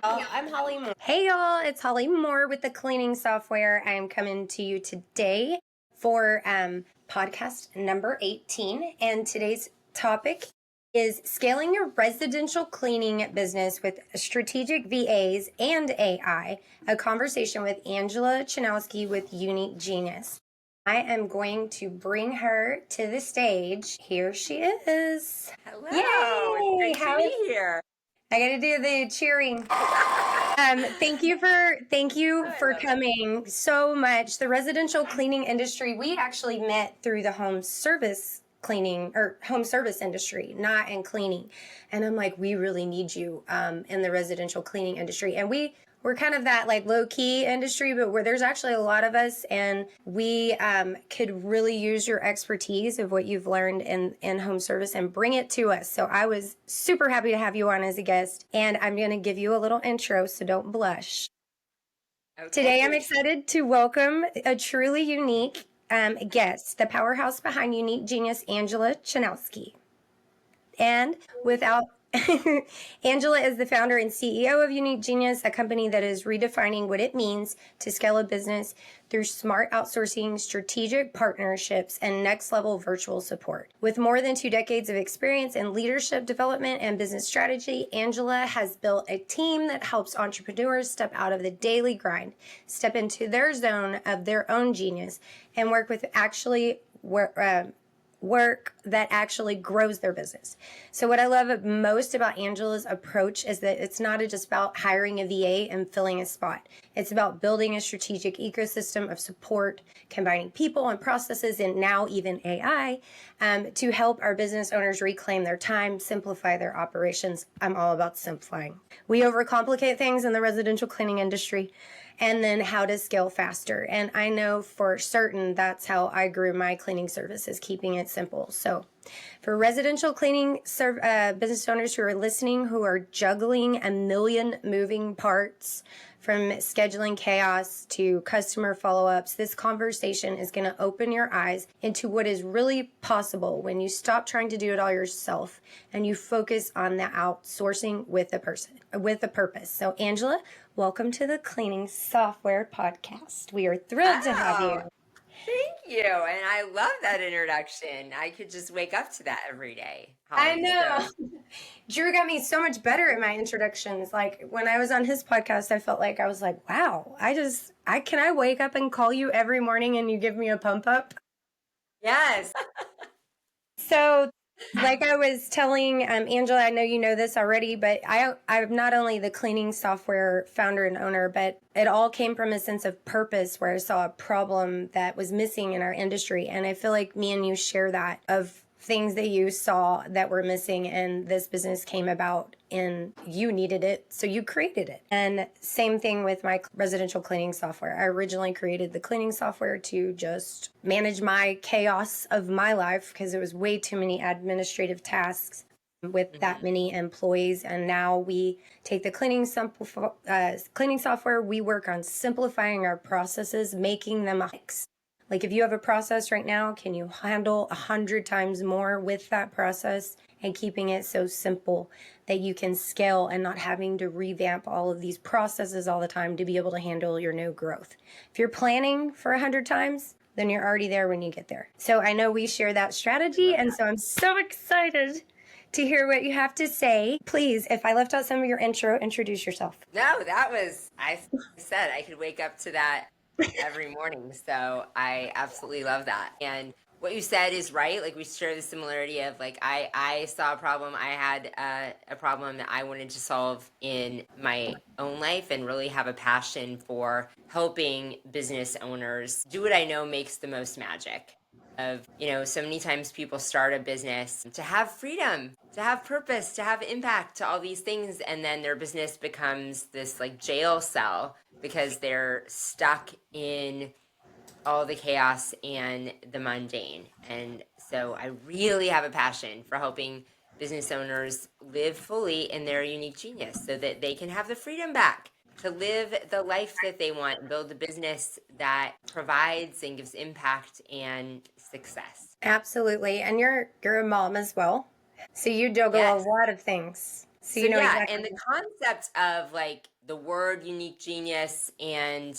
I'm Holly Moore. Hey y'all, it's Holly Moore with the cleaning software. I am coming to you today for podcast number 18. And today's topic is scaling your residential cleaning business with strategic VAs and AI, a conversation with Angela Chanowsky with Unique Genius. I am going to bring her to the stage. Here she is. Hello. Yay! It's great to be here. I got to do the cheering. Thank you for coming so much. The residential cleaning industry, we actually met through the home service industry, not in cleaning. And I'm like, we really need you in the residential cleaning industry. And we're kind of that like low key industry, but where there's actually a lot of us, and we could really use your expertise of what you've learned in home service and bring it to us. So I was super happy to have you on as a guest, and I'm going to give you a little intro, so don't blush. Okay. Today I'm excited to welcome a truly unique guest, the powerhouse behind Unique Genius, Angela Chanowsky. And Angela is the founder and CEO of Unique Genius, a company that is redefining what it means to scale a business through smart outsourcing, strategic partnerships, and next-level virtual support. With more than 2 decades of experience in leadership development and business strategy, Angela has built a team that helps entrepreneurs step out of the daily grind, step into their zone of their own genius, and work that actually grows their business. So what I love most about Angela's approach is that it's not just about hiring a VA and filling a spot. It's about building a strategic ecosystem of support, combining people and processes, and now even AI, to help our business owners reclaim their time, simplify their operations. I'm all about simplifying. We overcomplicate things in the residential cleaning industry, and then how to scale faster. And I know for certain that's how I grew my cleaning services, keeping it simple. So for residential cleaning business owners who are listening, who are juggling a million moving parts, from scheduling chaos to customer follow-ups, this conversation is going to open your eyes into what is really possible when you stop trying to do it all yourself and you focus on the outsourcing with a purpose. So Angela, welcome to the Cleaning Software Podcast. We are thrilled to have you. Thank you. And I love that introduction. I could just wake up to that every day. I know. Drew got me so much better at my introductions. Like when I was on his podcast, I felt like I was like, wow, can I wake up and call you every morning and you give me a pump up? Yes. So like I was telling Angela, I know you know this already, but I'm not only the cleaning software founder and owner, but it all came from a sense of purpose where I saw a problem that was missing in our industry. And I feel like me and you share that of things that you saw that were missing, and this business came about and you needed it, so you created it. And same thing with my residential cleaning software. I originally created the cleaning software to just manage my chaos of my life because it was way too many administrative tasks with that many employees. And now we take the cleaning software, we work on simplifying our processes, making them like if you have a process right now, can you handle 100 times more with that process, and keeping it so simple that you can scale and not having to revamp all of these processes all the time to be able to handle your new growth. If you're planning for 100 times, then you're already there when you get there. So I know we share that strategy, and so I'm so excited to hear what you have to say. Please, if I left out some of your intro, introduce yourself. No, I said I could wake up to that every morning. So I absolutely love that. And what you said is right. Like we share the similarity of like, I saw a problem. I had a problem that I wanted to solve in my own life and really have a passion for helping business owners do what I know makes the most magic. So many times people start a business to have freedom, to have purpose, to have impact, to all these things. And then their business becomes this like jail cell because they're stuck in all the chaos and the mundane. And so I really have a passion for helping business owners live fully in their unique genius so that they can have the freedom back to live the life that they want and build a business that provides and gives impact and success. Absolutely. And you're a mom as well. So you juggle a lot of things. So So you know yeah, exactly. and the concept of like the word unique genius and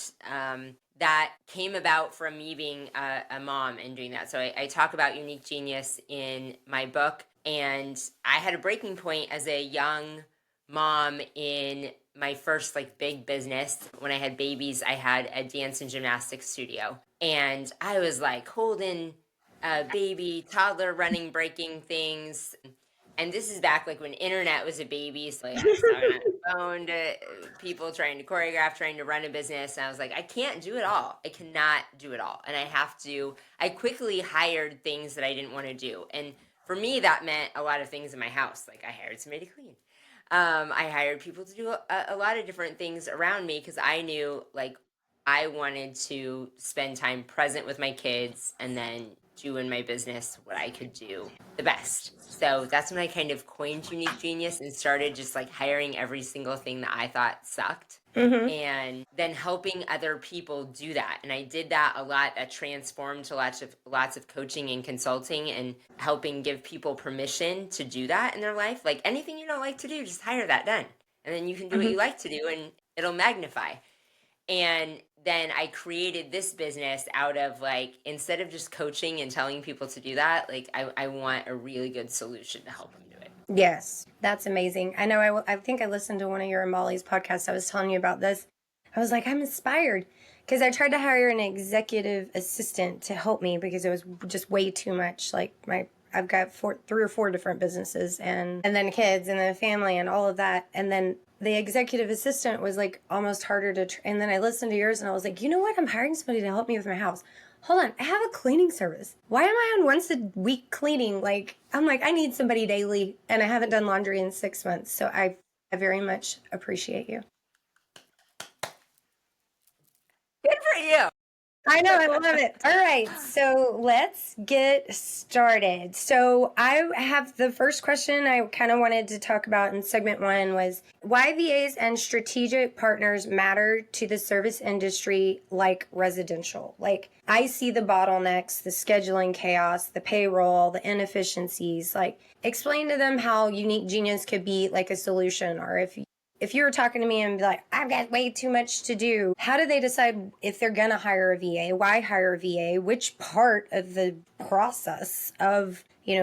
that came about from me being a mom and doing that. So I talk about unique genius in my book, and I had a breaking point as a young mom in my first like big business. When I had babies, I had a dance and gymnastics studio, and I was like holding a baby, toddler, running, breaking things. And this is back like when internet was a baby. So like, I was talking on the phone to people, trying to choreograph, trying to run a business. And I was like, I can't do it all. I cannot do it all. And I quickly hired things that I didn't want to do. And for me, that meant a lot of things in my house. Like I hired somebody to clean. I hired people to do a lot of different things around me because I knew like I wanted to spend time present with my kids and then do in my business what I could do the best. So that's when I kind of coined Unique Genius and started just like hiring every single thing that I thought sucked. And then helping other people do that. And I did that a lot. That transformed to lots of coaching and consulting and helping give people permission to do that in their life. Like anything you don't like to do, just hire that done. And then you can do what you like to do and it'll magnify. And then I created this business out of like, instead of just coaching and telling people to do that, like I want a really good solution to help them do it. Yes, that's amazing. I know I think I listened to one of your and Molly's podcasts. I was telling you about this. I was like, I'm inspired because I tried to hire an executive assistant to help me because it was just way too much. Like I've got three or four different businesses and then kids and then family and all of that. And then the executive assistant was like almost harder to, and then I listened to yours and I was like, you know what? I'm hiring somebody to help me with my house. Hold on, I have a cleaning service. Why am I on once a week cleaning? Like, I'm like, I need somebody daily, and I haven't done laundry in 6 months. So I very much appreciate you. Good for you. I know, I love it. All right, so let's get started. So I have the first question I kind of wanted to talk about in segment one was why VAs and strategic partners matter to the service industry like residential. Like I see the bottlenecks, the scheduling chaos, the payroll, the inefficiencies. Like explain to them how Unique Genius could be like a solution, or if you were talking to me and be like, I've got way too much to do, how do they decide if they're going to hire a VA? Why hire a VA? Which part of the process of,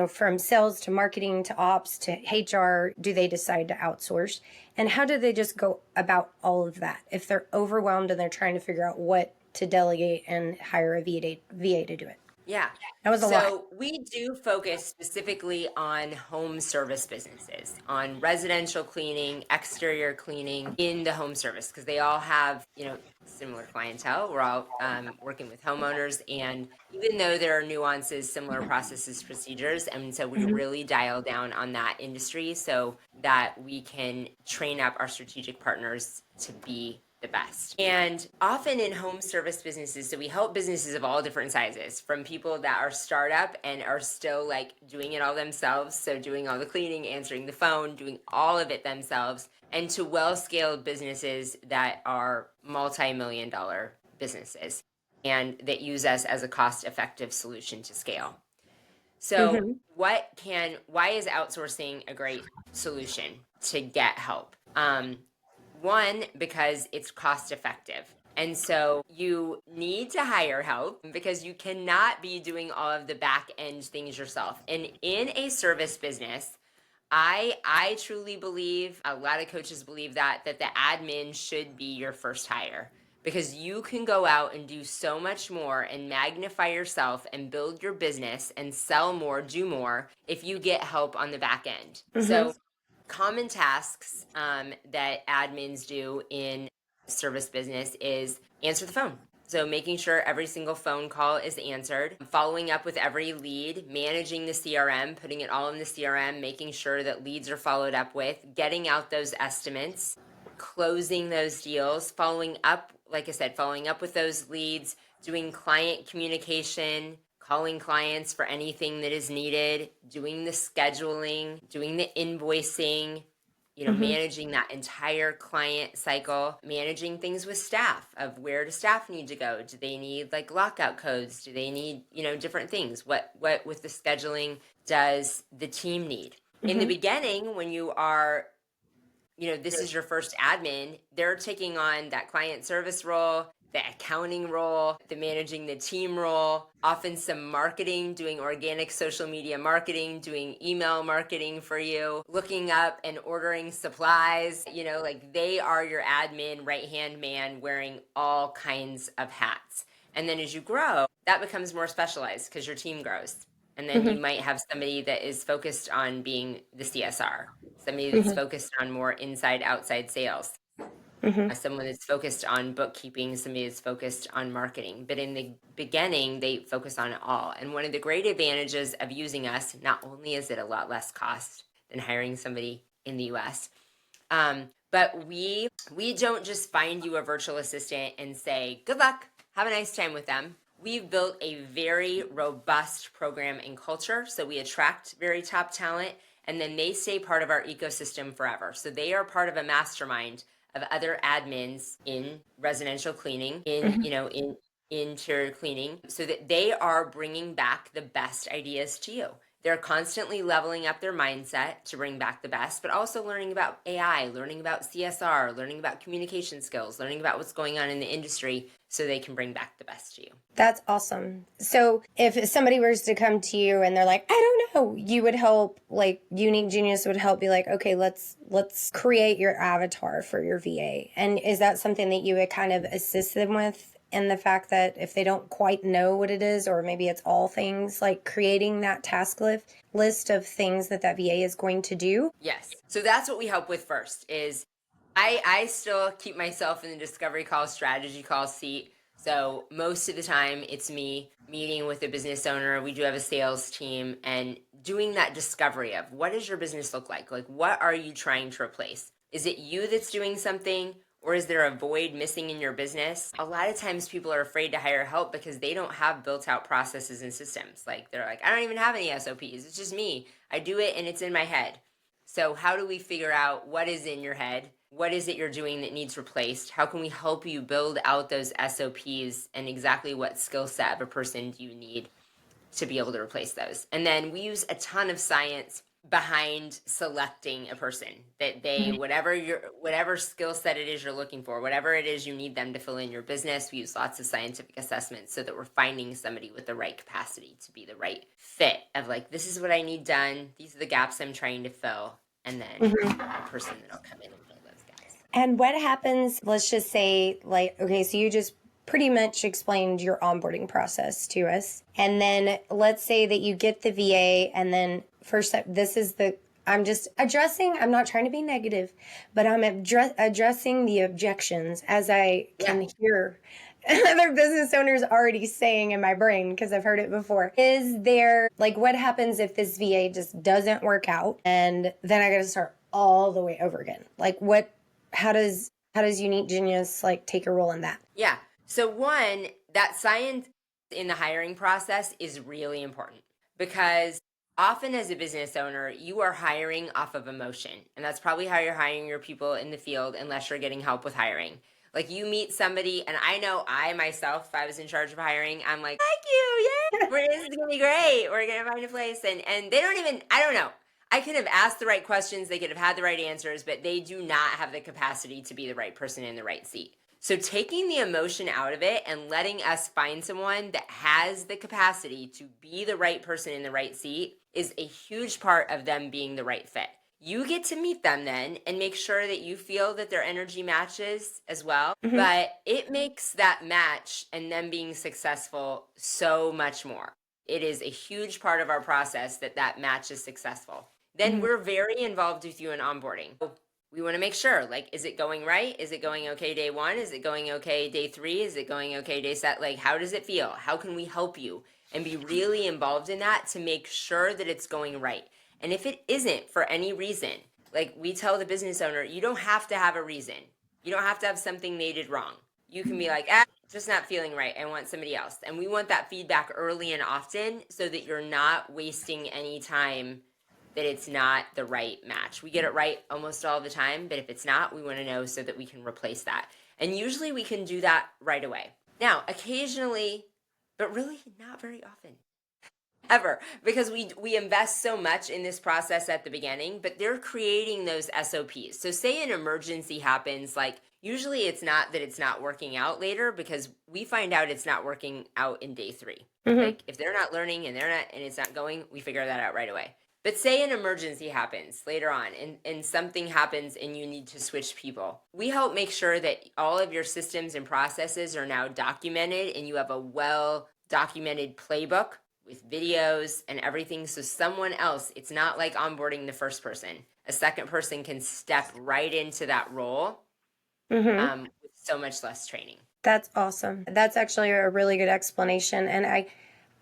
from sales to marketing to ops to HR do they decide to outsource? And how do they just go about all of that if they're overwhelmed and they're trying to figure out what to delegate and hire a VA to do it? Yeah. That was a lot. So we do focus specifically on home service businesses, on residential cleaning, exterior cleaning in the home service, because they all have, similar clientele. We're all working with homeowners. And even though there are nuances, similar processes, procedures, and so we really dial down on that industry so that we can train up our strategic partners to be the best. And often in home service businesses, so we help businesses of all different sizes, from people that are startup and are still like doing it all themselves, so doing all the cleaning, answering the phone, doing all of it themselves, and to well-scaled businesses that are multi-million dollar businesses and that use us as a cost-effective solution to scale. So why is outsourcing a great solution to get help? One, because it's cost effective. And so you need to hire help because you cannot be doing all of the back end things yourself. And in a service business, I truly believe, a lot of coaches believe that the admin should be your first hire, because you can go out and do so much more and magnify yourself and build your business and sell more, do more if you get help on the back end. So common tasks that admins do in service business is answer the phone. So making sure every single phone call is answered, following up with every lead, managing the CRM, putting it all in the CRM, making sure that leads are followed up with, getting out those estimates, closing those deals, following up, like I said, following up with those leads, doing client communication, calling clients for anything that is needed, doing the scheduling, doing the invoicing, managing that entire client cycle, managing things with staff of where does staff need to go? Do they need like lockout codes? Do they need, different things? What with the scheduling does the team need? In the beginning, when you are this is your first admin, they're taking on that client service role, the accounting role, the managing the team role, often some marketing, doing organic social media marketing, doing email marketing for you, looking up and ordering supplies, like they are your admin right-hand man wearing all kinds of hats. And then as you grow, that becomes more specialized because your team grows. And then you might have somebody that is focused on being the CSR, somebody that's focused on more inside outside sales, someone that's focused on bookkeeping, somebody that's focused on marketing. But in the beginning, they focus on it all. And one of the great advantages of using us, not only is it a lot less cost than hiring somebody in the US, but we don't just find you a virtual assistant and say, good luck, have a nice time with them. We've built a very robust program and culture. So we attract very top talent, and then they stay part of our ecosystem forever. So they are part of a mastermind of other admins in residential cleaning, in interior cleaning, so that they are bringing back the best ideas to you. They're constantly leveling up their mindset to bring back the best, but also learning about AI, learning about CSR, learning about communication skills, learning about what's going on in the industry so they can bring back the best to you. That's awesome. So if somebody was to come to you and they're like, I don't know, you would help, like Unique Genius would help be like, okay, let's create your avatar for your VA. And is that something that you would kind of assist them with? And the fact that if they don't quite know what it is, or maybe it's all things, like creating that task list of things that VA is going to do? Yes. So that's what we help with first is I still keep myself in the discovery call, strategy call seat. So most of the time it's me meeting with a business owner. We do have a sales team and doing that discovery of what does your business look like? Like, what are you trying to replace? Is it you that's doing something? Or is there a void missing in your business? A lot of times people are afraid to hire help because they don't have built out processes and systems. Like they're like, I don't even have any SOPs. It's just me. I do it and it's in my head. So how do we figure out what is in your head? What is it you're doing that needs replaced? How can we help you build out those SOPs, and exactly what skill set of a person do you need to be able to replace those? And then we use a ton of science behind selecting a person that they whatever skill set it is you're looking for, whatever it is you need them to fill in your business. We use lots of scientific assessments so that we're finding somebody with the right capacity to be the right fit of like, this is what I need done, these are the gaps I'm trying to fill, and then a person that'll come in and fill those gaps. And what happens, let's just say, like, okay, so you just pretty much explained your onboarding process to us. And then let's say that you get the VA, and then first, I'm just addressing, I'm not trying to be negative, but I'm addressing the objections as I can hear other business owners already saying in my brain, because I've heard it before. Is there, like, what happens if this VA just doesn't work out and then I got to start all the way over again? Like, how does Unique Genius like take a role in that? Yeah. So one, that science in the hiring process is really important, because often as a business owner, you are hiring off of emotion. And that's probably how you're hiring your people in the field, unless you're getting help with hiring. Like you meet somebody, and I know I myself, if I was in charge of hiring, I'm like, thank you, yay, this is going to be great. We're going to find a place. And they don't even, I don't know. I could have asked the right questions. They could have had the right answers, but they do not have the capacity to be the right person in the right seat. So taking the emotion out of it and letting us find someone that has the capacity to be the right person in the right seat is a huge part of them being the right fit. You get to meet them then and make sure that you feel that their energy matches as well. But it makes that match and them being successful so much more. It is a huge part of our process that match is successful. Then we're very involved with you in onboarding. We want to make sure, like, is it going right? Is it going okay day 1? Is it going okay day 3? Is it going okay day set? Like, how does it feel? How can we help you? And be really involved in that to make sure that it's going right. And if it isn't for any reason, like we tell the business owner, you don't have to have a reason. You don't have to have something they did wrong. You can be like, just not feeling right. I want somebody else. And we want that feedback early and often so that you're not wasting any time that it's not the right match. We get it right almost all the time, but if it's not, we want to know so that we can replace that. And usually we can do that right away. Now, occasionally, but really not very often, ever, because we invest so much in this process at the beginning, but they're creating those SOPs. So say an emergency happens, like usually it's not that it's not working out later, because we find out it's not working out in day 3. Like if they're not learning and it's not going, we figure that out right away. But say an emergency happens later on and something happens and you need to switch people. We help make sure that all of your systems and processes are now documented and you have a well documented playbook with videos and everything. So someone else, it's not like onboarding the first person. A second person can step right into that role with so much less training. That's awesome. That's actually a really good explanation. And I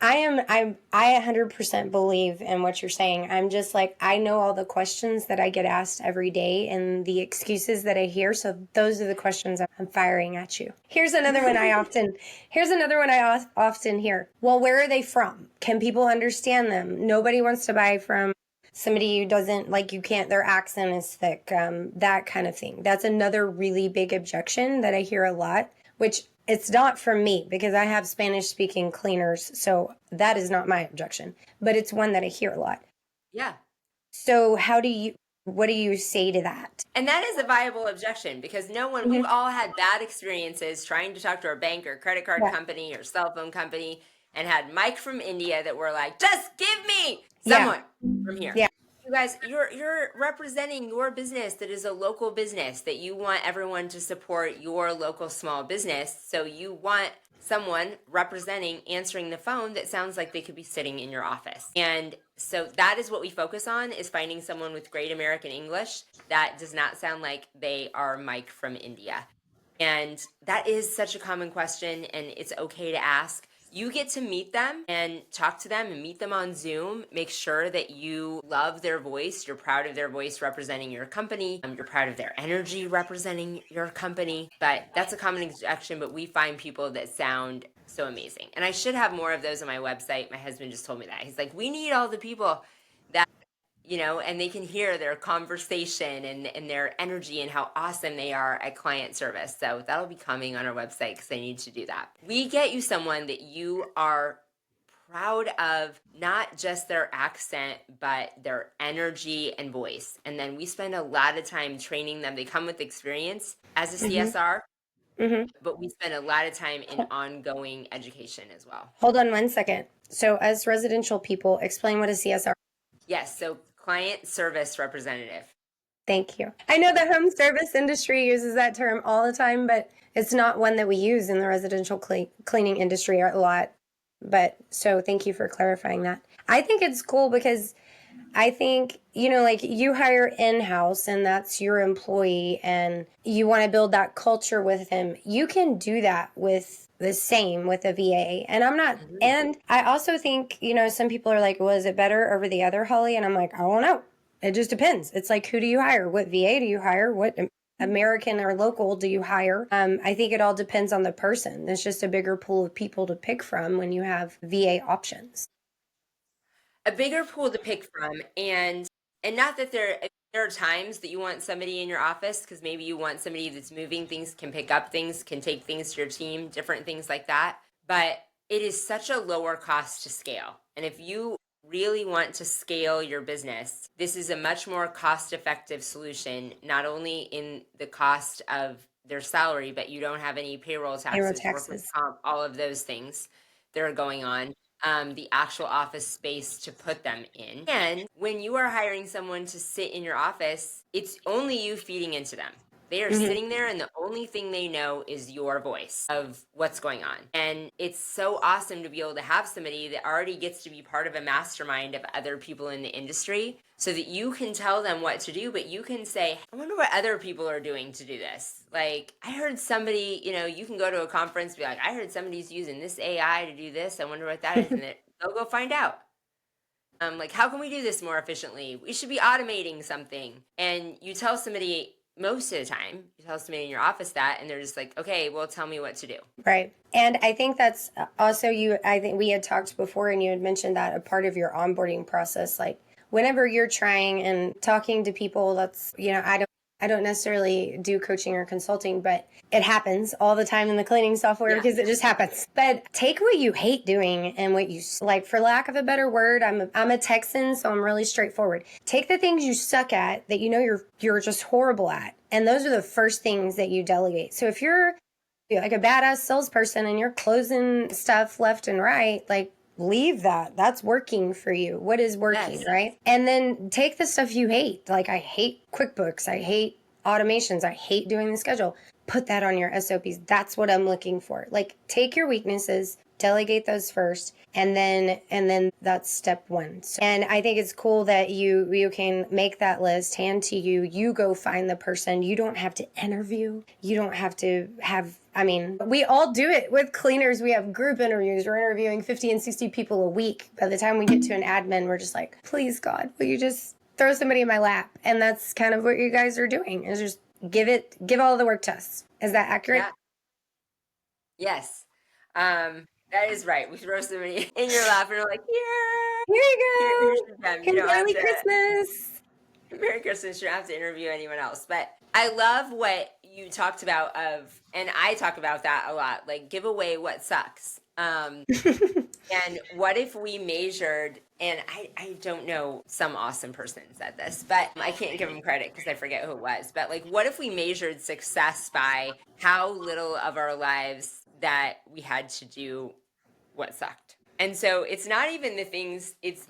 100% believe in what you're saying. I'm just like, I know all the questions that I get asked every day and the excuses that I hear. So those are the questions I'm firing at you. Here's another one I often hear. Well, where are they from? Can people understand them? Nobody wants to buy from somebody who doesn't, like, you can't, their accent is thick, that kind of thing. That's another really big objection that I hear a lot, which it's not from me because I have Spanish speaking cleaners. So that is not my objection, but it's one that I hear a lot. Yeah. So what do you say to that? And that is a viable objection because we've all had bad experiences trying to talk to our bank or credit card company or cell phone company and had Mike from India that were like, just give me someone from here. Yeah. You guys, you're representing your business that is a local business that you want everyone to support your local small business. So you want someone answering the phone that sounds like they could be sitting in your office. And so that is what we focus on, is finding someone with great American English that does not sound like they are Mike from India. And that is such a common question, and it's okay to ask. You get to meet them and talk to them and meet them on Zoom. Make sure that you love their voice. You're proud of their voice representing your company. You're proud of their energy representing your company. But that's a common objection, but we find people that sound so amazing. And I should have more of those on my website. My husband just told me that. He's like, we need all the people that, and they can hear their conversation and their energy and how awesome they are at client service. So that'll be coming on our website because I need to do that. We get you someone that you are proud of, not just their accent, but their energy and voice. And then we spend a lot of time training them. They come with experience as a CSR, but we spend a lot of time in ongoing education as well. Hold on one second. So as residential people, explain what a CSR. Yes. So client service representative. Thank you. I know the home service industry uses that term all the time, but it's not one that we use in the residential cleaning industry a lot. But so thank you for clarifying that. I think it's cool because I think, like you hire in-house and that's your employee and you want to build that culture with him. You can do that with the same with a VA. And and I also think, some people are like, well, is it better over the other, Holly? And I'm like, I don't know. It just depends. It's like, who do you hire? What VA do you hire? What American or local do you hire? I think it all depends on the person. There's just a bigger pool of people to pick from when you have VA options. A bigger pool to pick from, and not that there are times that you want somebody in your office because maybe you want somebody that's moving things, can pick up things, can take things to your team, different things like that. But it is such a lower cost to scale. And if you really want to scale your business, this is a much more cost-effective solution, not only in the cost of their salary, but you don't have any payroll taxes, workers' comp, all of those things that are going on. The actual office space to put them in. And when you are hiring someone to sit in your office, it's only you feeding into them. They are sitting there and the only thing they know is your voice of what's going on. And it's so awesome to be able to have somebody that already gets to be part of a mastermind of other people in the industry so that you can tell them what to do, but you can say, I wonder what other people are doing to do this. Like, I heard somebody, you can go to a conference, be like, I heard somebody's using this AI to do this. I wonder what that is. And they'll go find out. Like, how can we do this more efficiently? We should be automating something. And you tell somebody, most of the time, you tell somebody in your office that, and they're just like, okay, well, tell me what to do. Right. And I think that's also I think we had talked before and you had mentioned that a part of your onboarding process, like whenever you're trying and talking to people, I I don't necessarily do coaching or consulting, but it happens all the time in the cleaning software because it just happens. But take what you hate doing and what you like, for lack of a better word. I'm a Texan, so I'm really straightforward. Take the things you suck at that you know you're just horrible at, and those are the first things that you delegate. So if you're like a badass salesperson and you're closing stuff left and right, like, leave that. That's working for you. What is working, right? And then take the stuff you hate. Like, I hate QuickBooks. I hate automations. I hate doing the schedule. Put that on your SOPs. That's what I'm looking for. Like, take your weaknesses, delegate those first, and then that's step one. And I think it's cool that you can make that list, hand to you, you go find the person. You don't have to interview. You don't have to have, I mean, we all do it with cleaners. We have group interviews. We're interviewing 50 and 60 people a week. By the time we get to an admin, we're just like, please, God, will you just throw somebody in my lap? And that's kind of what you guys are doing, is just give all the work tests. Is that accurate? Yeah. Yes. That is right. We throw somebody in your lap and we're like, here you go. Here's your gem. You don't have Merry to, Christmas. Merry Christmas. You don't have to interview anyone else. But I love what you talked about and I talk about that a lot, like, give away what sucks. And what if we measured, and I don't know, some awesome person said this, but I can't give him credit because I forget who it was. But like, what if we measured success by how little of our lives that we had to do what sucked? And so it's not even the things, it's,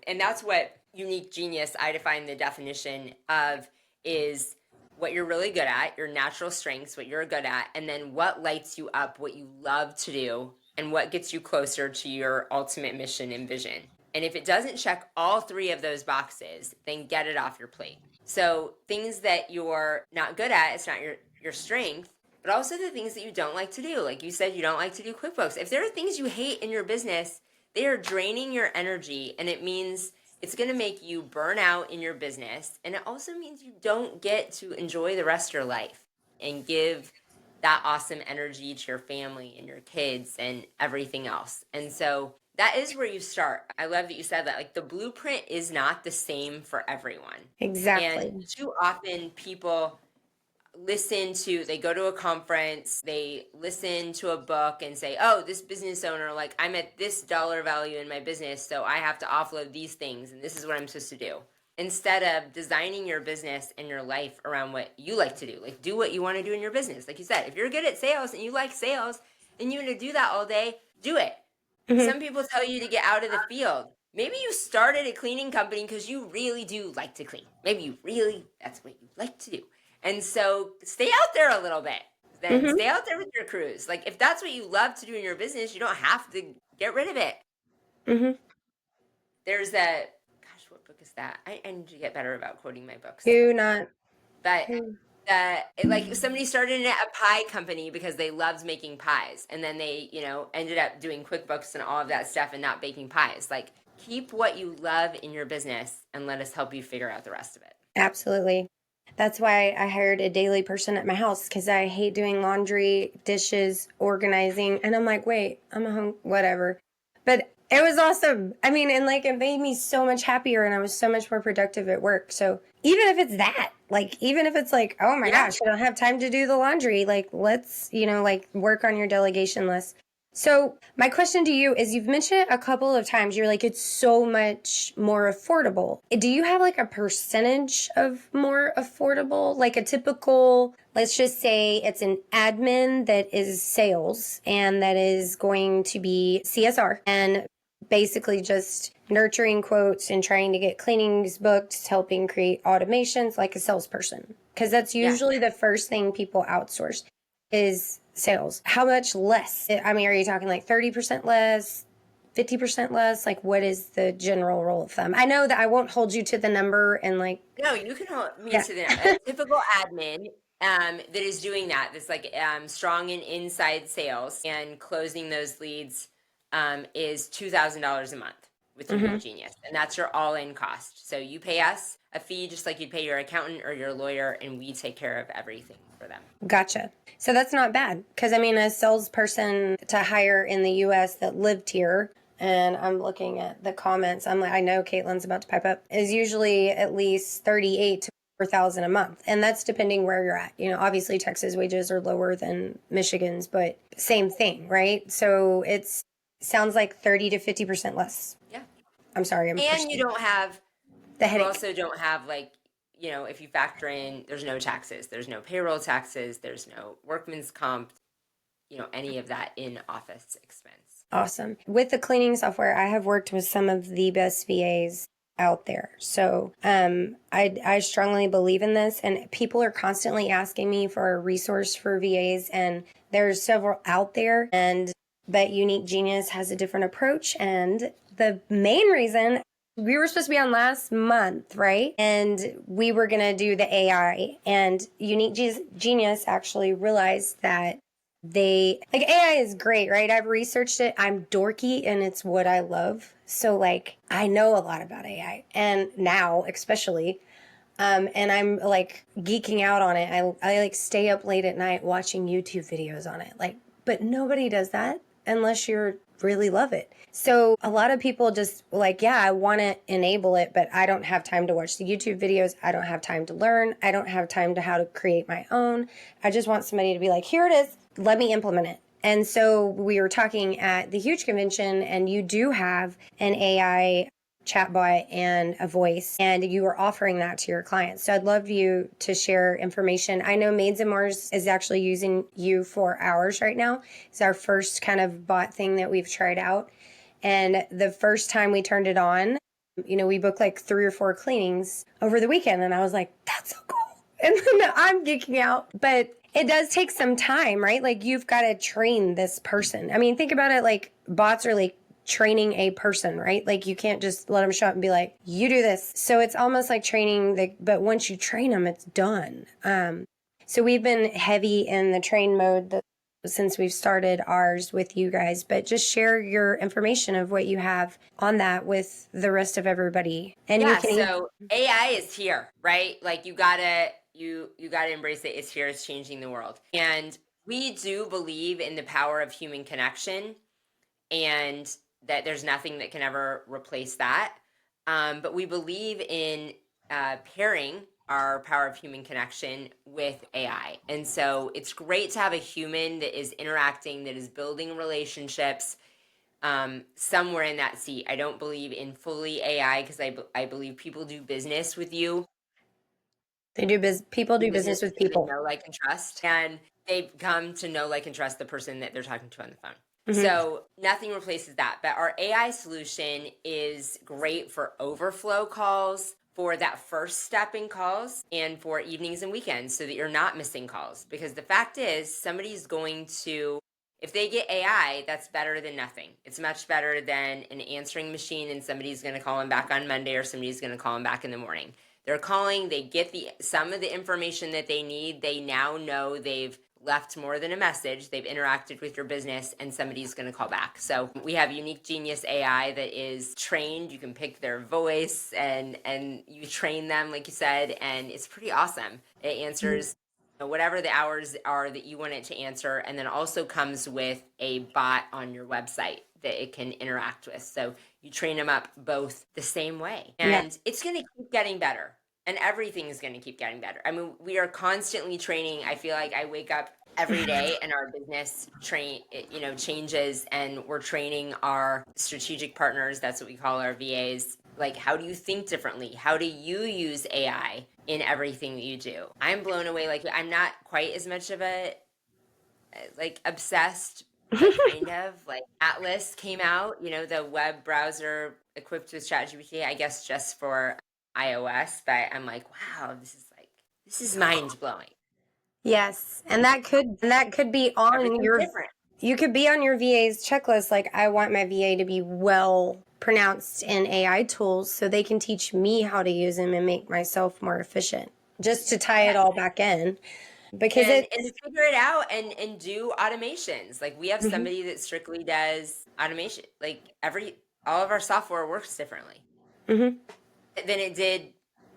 and that's what unique genius, I define the definition of, is what you're really good at, your natural strengths, what you're good at, and then what lights you up, what you love to do, and what gets you closer to your ultimate mission and vision. And if it doesn't check all three of those boxes, then get it off your plate. So things that you're not good at, it's not your strength, but also the things that you don't like to do. Like you said, you don't like to do QuickBooks. If there are things you hate in your business, they are draining your energy, and it means it's going to make you burn out in your business. And it also means you don't get to enjoy the rest of your life and give that awesome energy to your family and your kids and everything else. And so that is where you start. I love that you said that. Like, the blueprint is not the same for everyone. Exactly. And too often people they go to a conference, they listen to a book and say, oh, this business owner, like, I'm at this dollar value in my business, so I have to offload these things, and this is what I'm supposed to do. Instead of designing your business and your life around what you like to do. Like, do what you want to do in your business. Like you said, if you're good at sales and you like sales and you want to do that all day, do it. Mm-hmm. Some people tell you to get out of the field. Maybe you started a cleaning company because you really do like to clean. Maybe that's what you like to do. And so stay out there a little bit. Then stay out there with your crews. Like, if that's what you love to do in your business, you don't have to get rid of it. Mm-hmm. There's what book is that? I need to get better about quoting my books. Do not. But like, somebody started a pie company because they loved making pies. And then they, ended up doing QuickBooks and all of that stuff and not baking pies. Like, keep what you love in your business and let us help you figure out the rest of it. Absolutely. That's why I hired a daily person at my house, because I hate doing laundry, dishes, organizing. And I'm like, wait, I'm a home, whatever. But it was awesome. I mean, and like, it made me so much happier and I was so much more productive at work. So even if it's that, like, even if it's like, oh my gosh, I don't have time to do the laundry, like, let's, like, work on your delegation list. So my question to you is, you've mentioned it a couple of times. You're like, it's so much more affordable. Do you have like a percentage of more affordable? Like a typical, let's just say it's an admin that is sales and that is going to be CSR and basically just nurturing quotes and trying to get cleanings booked, helping create automations like a salesperson. Because that's usually the first thing people outsource is sales. How much less? I mean, are you talking like 30% less, 50% less? Like, what is the general rule of thumb? I know that I won't hold you to the number and like... No, you can hold me to the number. A typical admin that is doing that, that's like strong in inside sales and closing those leads is $2,000 a month with Unique Genius. And that's your all-in cost. So you pay us a fee just like you'd pay your accountant or your lawyer, and we take care of everything for them. Gotcha. So that's not bad. Because I mean, a salesperson to hire in the US that lived here, and I'm looking at the comments, I'm like, I know Caitlin's about to pipe up, is usually at least 38 to 4,000 a month. And that's depending where you're at. Obviously Texas wages are lower than Michigan's, but same thing, right? So it's sounds like 30 to 50% less. Yeah. I'm sorry. And you the headache. also don't have like, if you factor in, there's no taxes, there's no payroll taxes, there's no workman's comp, any of that in office expense. Awesome. With the cleaning software, I have worked with some of the best VAs out there. So I strongly believe in this, and people are constantly asking me for a resource for VAs, and there's several out there, but Unique Genius has a different approach. And the main reason, we were supposed to be on last month, right? And we were going to do the AI, and Unique Genius actually realized that AI is great, right? I've researched it. I'm dorky and it's what I love. So I know a lot about AI, and now especially, and I'm geeking out on it. I stay up late at night watching YouTube videos on it. But nobody does that unless you really love it. So a lot of people just I want to enable it, but I don't have time to watch the YouTube videos. I don't have time to learn. I don't have time to how to create my own. I just want somebody to be like, here it is. Let me implement it. And so we were talking at the huge convention, and you do have an AI chatbot and a voice, and you are offering that to your clients. So I'd love you to share information. I know Maids and Mars is actually using you for ours right now. It's our first kind of bot thing that we've tried out. And the first time we turned it on, we booked 3 or 4 cleanings over the weekend, and I was like, that's so cool. And then I'm geeking out. But it does take some time, right? You've got to train this person. I mean, think about it, bots are training a person, right? You can't just let them show up and be like, you do this. So it's almost like training, but once you train them, it's done. So we've been heavy in the train mode since we've started ours with you guys, but just share your information of what you have on that with the rest of everybody. And so AI is here, right? You gotta embrace it. It's here. It's changing the world. And we do believe in the power of human connection, and that there's nothing that can ever replace that. But we believe in pairing our power of human connection with AI. And so it's great to have a human that is interacting, that is building relationships somewhere in that seat. I don't believe in fully AI because I believe people do business with you. People do business with people. They know, like, and trust. And they come to know, like, and trust the person that they're talking to on the phone. Mm-hmm. So nothing replaces that. But our AI solution is great for overflow calls, for that first step in calls, and for evenings and weekends so that you're not missing calls. Because the fact is, somebody's going to, if they get AI, that's better than nothing. It's much better than an answering machine and somebody's going to call them back on Monday or somebody's going to call them back in the morning. They're calling, they get some of the information that they need. They now know they've left more than a message. They've interacted with your business, and somebody's going to call back. So we have Unique Genius AI that is trained. You can pick their voice and you train them, like you said, and it's pretty awesome. It answers whatever the hours are that you want it to answer, and then also comes with a bot on your website that it can interact with. So you train them up both the same way. And it's going to keep getting better. And everything is going to keep getting better. I mean, we are constantly training. I feel like I wake up every day and our business changes, and we're training our strategic partners. That's what we call our VAs. How do you think differently? How do you use AI in everything that you do? I'm blown away. I'm not quite as much of a obsessed, kind of. Atlas came out, the web browser equipped with ChatGPT, I guess just for iOS, but I'm like, wow, this is mind blowing. Yes, and that could be on your different. You could be on your VA's checklist. I want my VA to be well pronounced in AI tools so they can teach me how to use them and make myself more efficient. Just to tie it all back in. Because and figure it out and do automations. We have somebody that strictly does automation. All of our software works differently than it did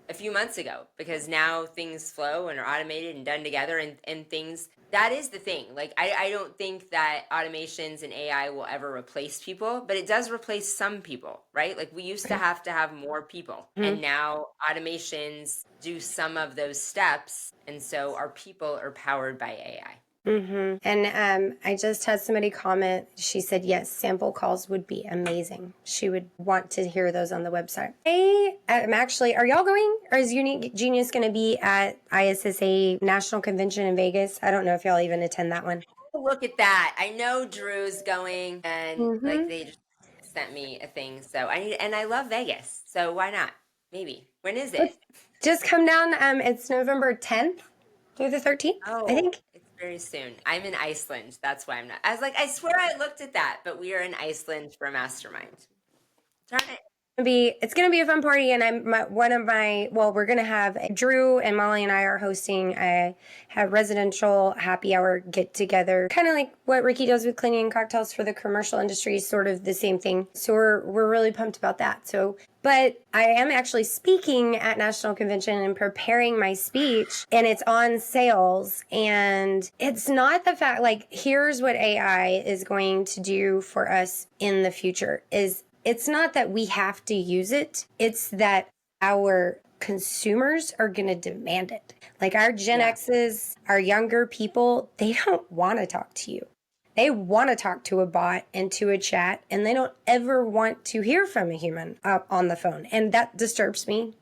a few months ago, because now things flow and are automated and done together, and things. That is the thing. I don't think that automations and AI will ever replace people, but it does replace some people, right? We used to have more people, and now automations do some of those steps. And so our people are powered by AI. And I just had somebody comment. She said, yes, sample calls would be amazing. She would want to hear those on the website. I'm actually, are y'all going? Or is Unique Genius going to be at ISSA National Convention in Vegas? I don't know if y'all even attend that one. Look at that. I know Drew's going, and like they just sent me a thing. So I love Vegas. So why not? Maybe. When is it? Just come down. It's November 10th through the 13th, I think. It's very soon. I'm in Iceland. That's why I'm not. I was like, I swear I looked at that, but we are in Iceland for a mastermind. Darn it. It's gonna be a fun party, and we're gonna have Drew and Molly and I are hosting a residential happy hour get together, kind of like what Ricky does with cleaning and cocktails for the commercial industry, sort of the same thing. So we're really pumped about that. But I am actually speaking at National Convention and preparing my speech, and it's on sales. And it's not the fact, like, here's what AI is going to do for us in the future is it's not that we have to use it. It's that our consumers are going to demand it. Like our Gen X's, our younger people, they don't want to talk to you. They want to talk to a bot and to a chat, and they don't ever want to hear from a human on the phone. And that disturbs me.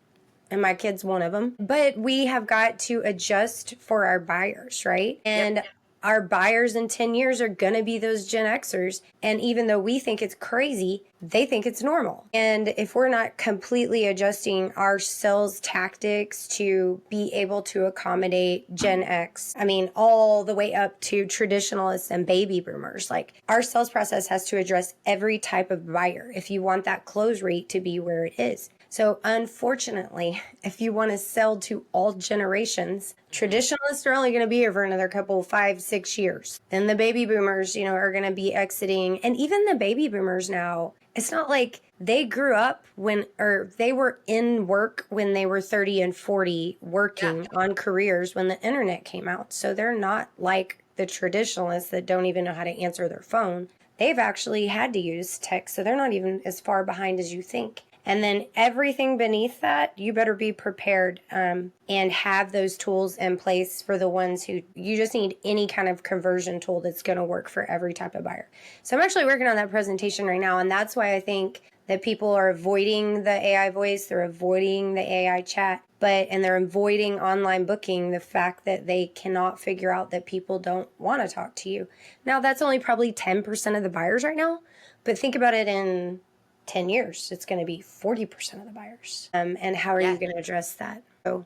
And my kid's one of them. But we have got to adjust for our buyers, right? And our buyers in 10 years are going to be those Gen Xers. And even though we think it's crazy, they think it's normal. And if we're not completely adjusting our sales tactics to be able to accommodate Gen X, I mean, all the way up to traditionalists and baby boomers, like our sales process has to address every type of buyer if you want that close rate to be where it is. So unfortunately, if you want to sell to all generations, traditionalists are only going to be here for another couple, 5-6 years. Then the baby boomers, are going to be exiting. And even the baby boomers now, it's not like they grew up or they were in work when they were 30 and 40 working on careers when the internet came out. So they're not like the traditionalists that don't even know how to answer their phone. They've actually had to use tech, so they're not even as far behind as you think. And then everything beneath that, you better be prepared and have those tools in place for the ones who you just need any kind of conversion tool that's going to work for every type of buyer. So I'm actually working on that presentation right now. And that's why I think that people are avoiding the AI voice. They're avoiding the AI chat, and they're avoiding online booking, the fact that they cannot figure out that people don't want to talk to you. Now, that's only probably 10% of the buyers right now. But think about it in 10 years, it's going to be 40% of the buyers. And how are you going to address that? So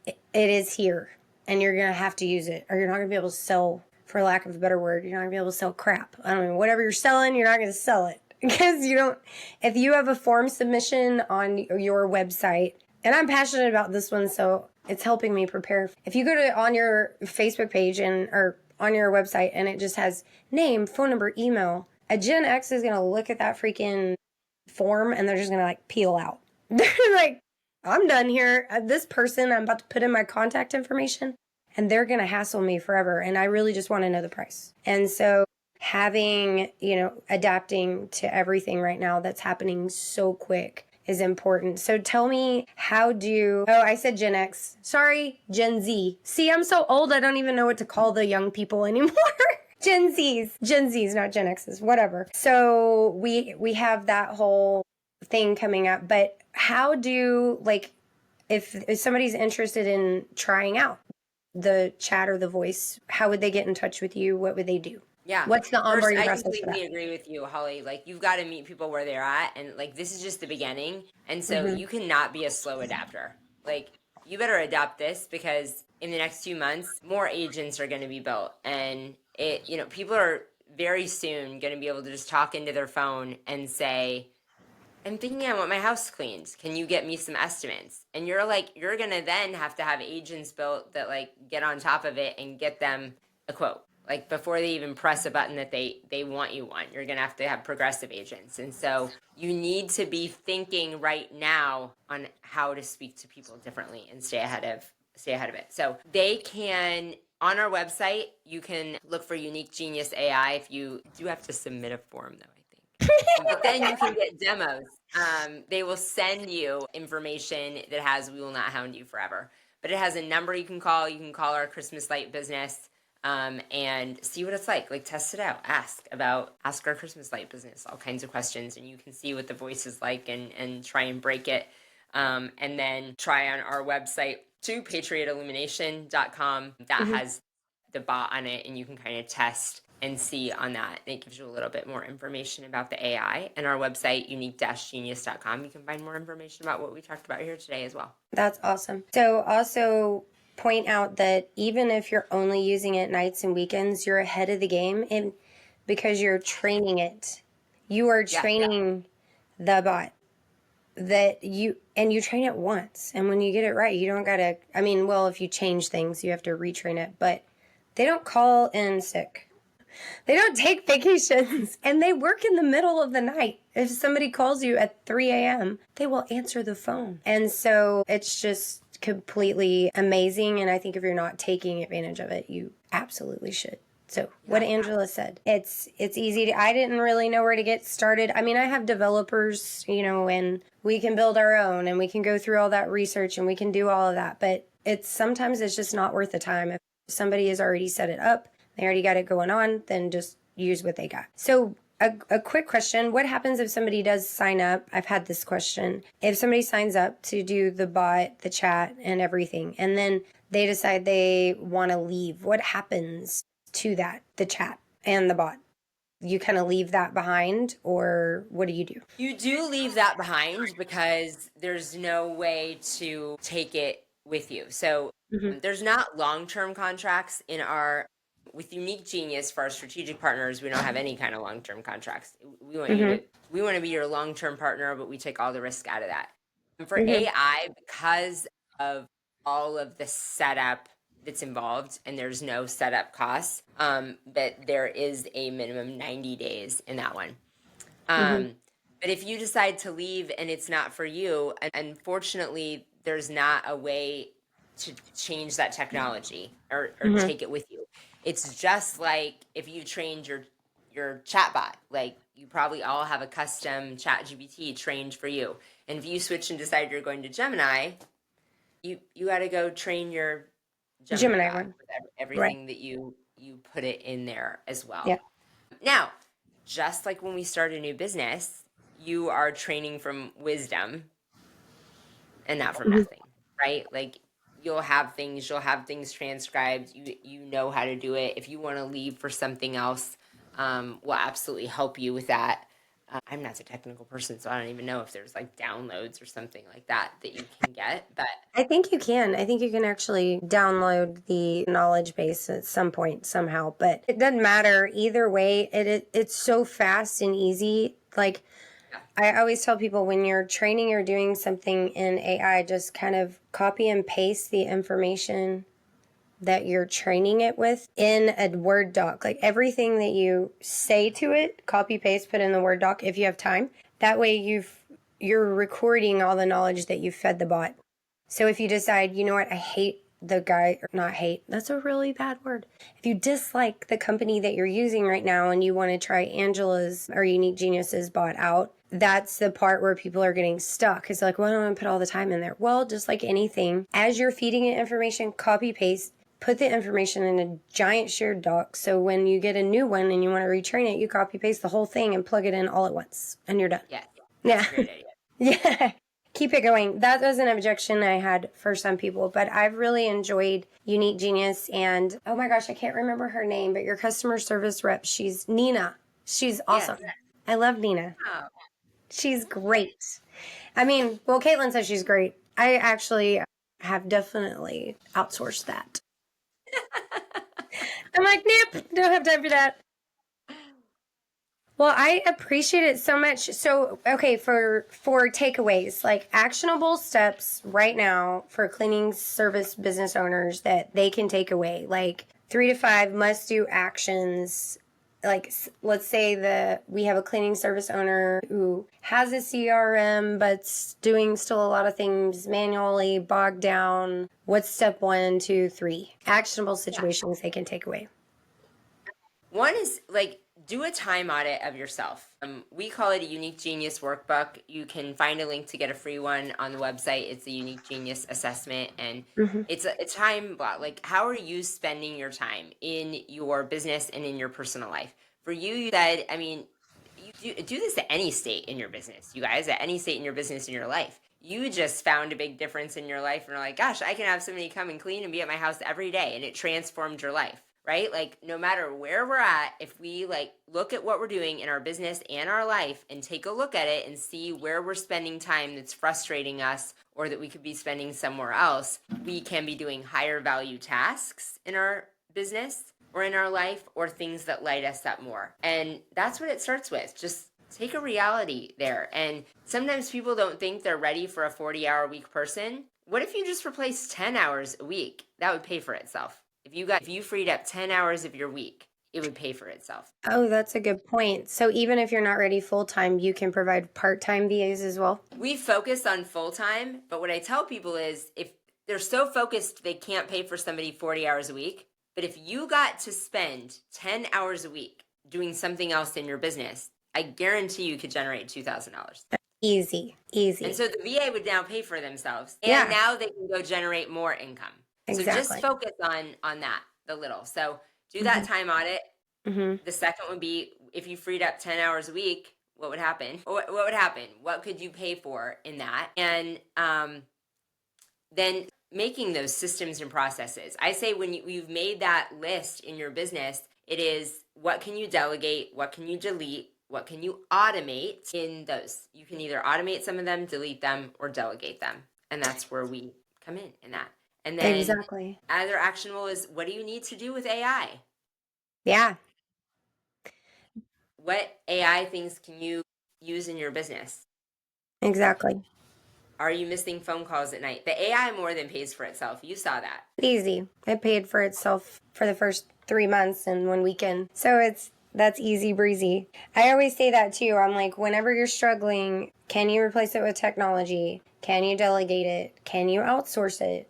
it is here, and you're going to have to use it, or you're not going to be able to sell, for lack of a better word, you're not going to be able to sell crap. I don't know, whatever you're selling, you're not going to sell it. Because if you have a form submission on your website, and I'm passionate about this one, so it's helping me prepare. If you go on your Facebook page or on your website, and it just has name, phone number, email, a Gen X is going to look at that freaking form and they're just gonna peel out. They're like, I'm done here. This person, I'm about to put in my contact information and they're gonna hassle me forever, and I really just want to know the price. And so having, adapting to everything right now that's happening so quick is important. So tell me, I said Gen X. Sorry, Gen Z. See, I'm so old I don't even know what to call the young people anymore. Gen Zs, not Gen Xs, whatever. So we have that whole thing coming up. But how if somebody's interested in trying out the chat or the voice, how would they get in touch with you? What would they do? Yeah. What's the onboarding process for that? I completely agree with you, Holly. Like, you've got to meet people where they're at, and this is just the beginning. And so you cannot be a slow adapter. Like, you better adapt this, because in the next few months, more agents are going to be built, and people are very soon going to be able to just talk into their phone and say, I'm thinking I want my house cleaned. Can you get me some estimates? And you're going to then have to have agents built that get on top of it and get them a quote. Before they even press a button that they want you on, you're going to have progressive agents. And so you need to be thinking right now on how to speak to people differently and stay ahead of it. So they can, on our website, you can look for Unique Genius AI. If you do have to submit a form, though, I think. But then you can get demos. They will send you information that has "We will not hound you forever," but it has a number you can call. You can call our Christmas light business and see what it's like. Like test it out. Ask our Christmas light business all kinds of questions, and you can see what the voice is like and try and break it. And then try on our website too, patriotillumination.com. That has the bot on it, and you can kind of test and see on that. It gives you a little bit more information about the AI. And our website, unique-genius.com, you can find more information about what we talked about here today as well. That's awesome. So also point out that even if you're only using it nights and weekends, you're ahead of the game because you're training it. You are training the bot you train it once. And when you get it right, you don't gotta, if you change things, you have to retrain it, but they don't call in sick. They don't take vacations, and they work in the middle of the night. If somebody calls you at 3 a.m., they will answer the phone. And so it's just completely amazing. And I think if you're not taking advantage of it, you absolutely should. So what Angela said, it's easy I didn't really know where to get started. I have developers, and we can build our own and we can go through all that research and we can do all of that. But sometimes it's just not worth the time. If somebody has already set it up, they already got it going on, then just use what they got. So a quick question. What happens if somebody does sign up? I've had this question. If somebody signs up to do the bot, the chat, and everything, and then they decide they want to leave, what happens to that, the chat and the bot? You kind of leave that behind, or what do you do? You do leave that behind because there's no way to take it with you. So there's not long-term contracts with Unique Genius. For our strategic partners, we don't have any kind of long-term contracts. We want to be your long-term partner, but we take all the risk out of that. And for AI, because of all of the setup that's involved, and there's no setup costs, but there is a minimum 90 days in that one. But if you decide to leave and it's not for you, unfortunately, there's not a way to change that technology or take it with you. It's just like if you trained your chatbot, like you probably all have a custom ChatGPT trained for you. And if you switch and decide you're going to Gemini, you got to go train your Gemini one with everything that you put it in there as well. Yeah. Now, just like when we start a new business, you are training from wisdom and not from nothing, right? Like you'll have things transcribed. You know how to do it. If you want to leave for something else, we'll absolutely help you with that. I'm not a technical person, so I don't even know if there's like downloads or something like that you can get. But I think you can. I think you can actually download the knowledge base at some point somehow. But it doesn't matter either way. It's so fast and easy. Like I always tell people, when you're training or doing something in AI, just kind of copy and paste the information that you're training it with in a Word doc. Like everything that you say to it, copy paste, put in the Word doc if you have time. That way you're recording all the knowledge that you fed the bot. So if you decide, you know what, I hate the guy, or not hate, that's a really bad word. If you dislike the company that you're using right now and you want to try Angela's or Unique Genius's bot out, that's the part where people are getting stuck. It's like, well, I don't want to put all the time in there. Well, just like anything, as you're feeding it information, copy paste, put the information in a giant shared doc. So when you get a new one and you want to retrain it, you copy paste the whole thing and plug it in all at once, and you're done. Yeah. That's a great idea. Yeah. Keep it going. That was an objection I had for some people, but I've really enjoyed Unique Genius. And oh my gosh, I can't remember her name, but your customer service rep, she's Nina. She's awesome. Yes. I love Nina. Oh. She's great. Caitlin says she's great. I actually have definitely outsourced that. I'm like, nope, don't have time for that. Well, I appreciate it so much. So, okay, for takeaways, like actionable steps right now for cleaning service business owners that they can take away, like 3 to 5 must-do actions. Like, let's say we have a cleaning service owner who has a CRM, but's doing still a lot of things manually, bogged down. What's step 1, 2, 3? Actionable situations they can take away. One is like, do a time audit of yourself. We call it a Unique Genius workbook. You can find a link to get a free one on the website. It's a Unique Genius assessment, and it's a time block. Like, how are you spending your time in your business and in your personal life? For you, you said, I mean, you do this at any state in your business, you guys, at any state in your business in your life. You just found a big difference in your life and are like, gosh, I can have somebody come and clean and be at my house every day, and it transformed your life. Right? Like, no matter where we're at, if we like look at what we're doing in our business and our life and take a look at it and see where we're spending time that's frustrating us or that we could be spending somewhere else, we can be doing higher value tasks in our business or in our life, or things that light us up more. And that's what it starts with. Just take a reality there. And sometimes people don't think they're ready for a 40-hour week person. What if you just replaced 10 hours a week? That would pay for itself. If you freed up 10 hours of your week, it would pay for itself. Oh, that's a good point. So even if you're not ready full-time, you can provide part-time VAs as well? We focus on full-time, but what I tell people is if they're so focused they can't pay for somebody 40 hours a week, but if you got to spend 10 hours a week doing something else in your business, I guarantee you could generate $2,000. Easy. And so the VA would now pay for themselves, and now they can go generate more income. Exactly. So just focus on that, the little. So do that time audit. The second would be, if you freed up 10 hours a week, what would happen? What would happen? What could you pay for in that? And then making those systems and processes. I say when you've made that list in your business, it is, what can you delegate? What can you delete? What can you automate in those? You can either automate some of them, delete them, or delegate them. And that's where we come in that. And then exactly. Other actionable is, what do you need to do with AI? Yeah. What AI things can you use in your business? Exactly. Are you missing phone calls at night? The AI more than pays for itself. You saw that. Easy. It paid for itself for the first 3 months and 1 weekend. So that's easy breezy. I always say that too. I'm like, whenever you're struggling, can you replace it with technology? Can you delegate it? Can you outsource it?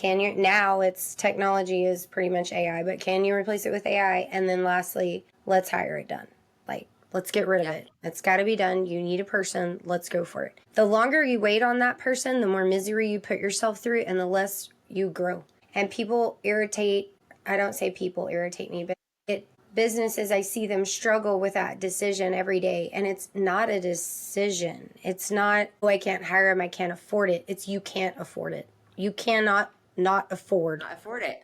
Now it's technology is pretty much AI, but can you replace it with AI? And then lastly, let's hire it done. Like, let's get rid of it. It's got to be done. You need a person. Let's go for it. The longer you wait on that person, the more misery you put yourself through and the less you grow. And people irritate, I don't say people irritate me, but businesses, I see them struggle with that decision every day. And it's not a decision. It's not, oh, I can't hire him, I can't afford it. It's you can't afford it. You cannot not afford it.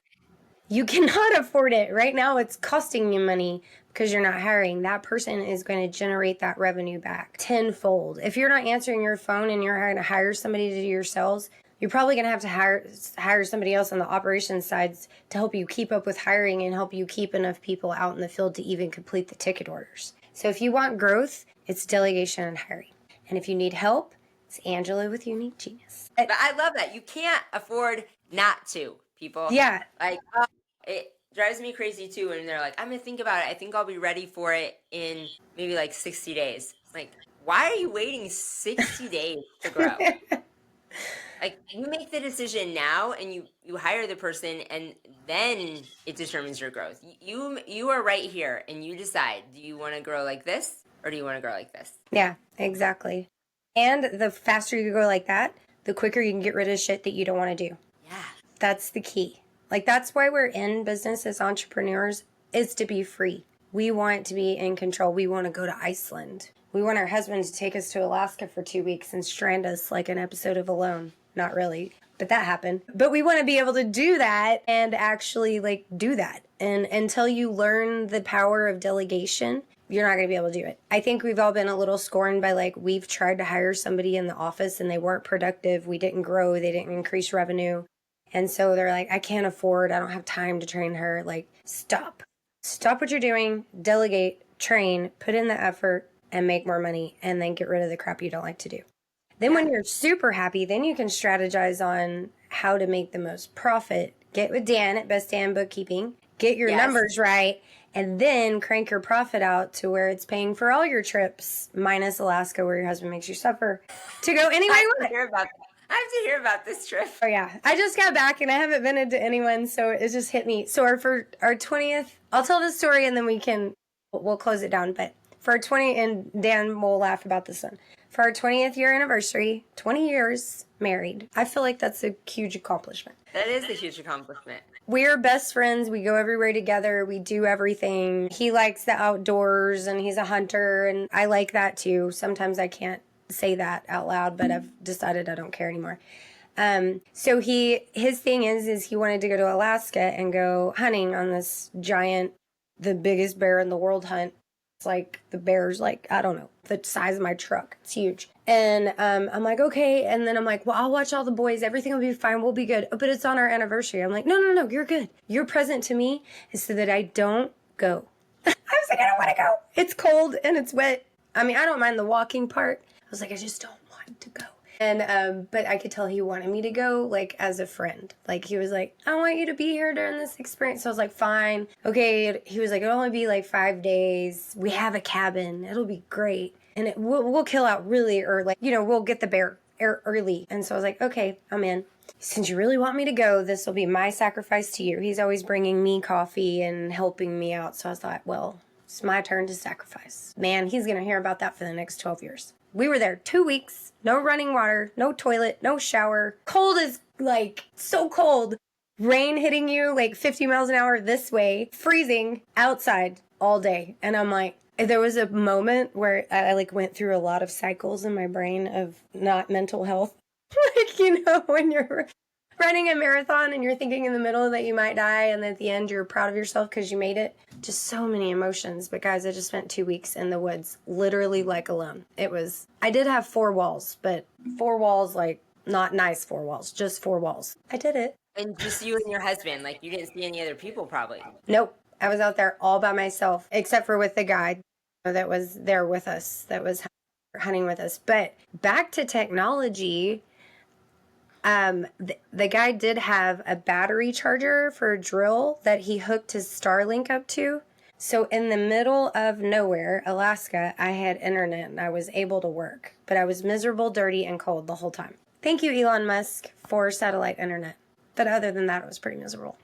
You cannot afford it. Right now, it's costing you money because you're not hiring. That person is going to generate that revenue back tenfold. If you're not answering your phone and you're going to hire somebody to do your sales, you're probably going to have to hire somebody else on the operations side to help you keep up with hiring and help you keep enough people out in the field to even complete the ticket orders. So if you want growth, it's delegation and hiring. And if you need help, it's Angela with Unique Genius. But I love that. You can't afford not to, people. Yeah. Like, it drives me crazy too when they're like, I'm going to think about it. I think I'll be ready for it in maybe like 60 days. Like, why are you waiting 60 days to grow? Like, you make the decision now and you hire the person, and then it determines your growth. You are right here and you decide, do you want to grow like this or do you want to grow like this? Yeah, exactly. And the faster you go like that, the quicker you can get rid of shit that you don't want to do. Yeah. That's the key. Like, that's why we're in business as entrepreneurs, is to be free. We want to be in control. We want to go to Iceland. We want our husband to take us to Alaska for 2 weeks and strand us like an episode of Alone. Not really, but that happened. But we want to be able to do that and actually like do that. And until you learn the power of delegation, you're not going to be able to do it. I think we've all been a little scorned by like, we've tried to hire somebody in the office and they weren't productive. We didn't grow. They didn't increase revenue. And so they're like, I can't afford, I don't have time to train her. Like, stop what you're doing, delegate, train, put in the effort and make more money, and then get rid of the crap you don't like to do. Then when you're super happy, then you can strategize on how to make the most profit. Get with Dan at Best Dan Bookkeeping, get your numbers right, and then crank your profit out to where it's paying for all your trips, minus Alaska where your husband makes you suffer, to go anywhere you want. I have to hear about this trip. Oh yeah, I just got back and I haven't been into anyone, so it just hit me. So for our 20th, I'll tell the story and then we'll close it down. But for our 20, and Dan will laugh about this one. For our 20th year anniversary, 20 years married. I feel like that's a huge accomplishment. That is a huge accomplishment. We're best friends. We go everywhere together. We do everything. He likes the outdoors and he's a hunter, and I like that too. Sometimes I can't say that out loud, but I've decided I don't care anymore. So his thing is he wanted to go to Alaska and go hunting on this giant, the biggest bear in the world hunt. It's like the bear's like, I don't know, the size of my truck. It's huge. And I'm like, okay. And then I'm like, well, I'll watch all the boys. Everything will be fine. We'll be good. Oh, but it's on our anniversary. I'm like, no, you're good. Your present to me is so that I don't go. I was like, I don't want to go. It's cold and it's wet. I mean, I don't mind the walking part. I was like, I just don't want to go. And, but I could tell he wanted me to go, like, as a friend. Like, he was like, I want you to be here during this experience. So I was like, fine. Okay. He was like, it'll only be like 5 days. We have a cabin. It'll be great. And we'll kill out really early. You know, we'll get the bear early. And so I was like, okay, I'm in. Since you really want me to go, this will be my sacrifice to you. He's always bringing me coffee and helping me out. So I thought, well, it's my turn to sacrifice. Man, he's going to hear about that for the next 12 years. We were there 2 weeks, no running water, no toilet, no shower. Cold is like so cold. Rain hitting you like 50 miles an hour this way, freezing outside all day. And I'm like, there was a moment where I like went through a lot of cycles in my brain of not mental health. Like, you know, when you're running a marathon and you're thinking in the middle that you might die, and then at the end you're proud of yourself because you made it. Just so many emotions. But guys, I just spent 2 weeks in the woods, literally like alone. I did have 4 walls, but 4 walls, like not nice 4 walls, just 4 walls. I did it. And just you and your husband, like you didn't see any other people probably. Nope. I was out there all by myself, except for with the guide that was there with us, that was hunting with us. But back to technology. The guy did have a battery charger for a drill that he hooked his Starlink up to. So in the middle of nowhere, Alaska, I had internet and I was able to work. But I was miserable, dirty, and cold the whole time. Thank you, Elon Musk, for satellite internet. But other than that, it was pretty miserable.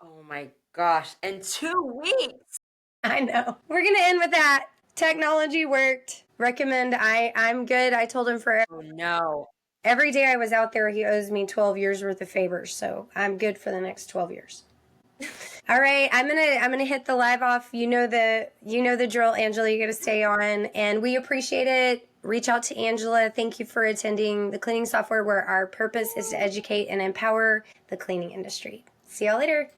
Oh my gosh. And 2 weeks. I know. We're going to end with that. Technology worked. Recommend. I'm good. I told him for Oh no. every day I was out there, he owes me 12 years worth of favors. So I'm good for the next 12 years. All right, I'm gonna hit the live off. You know the drill, Angela. You got to stay on, and we appreciate it. Reach out to Angela. Thank you for attending the cleaning software, where our purpose is to educate and empower the cleaning industry. See y'all later.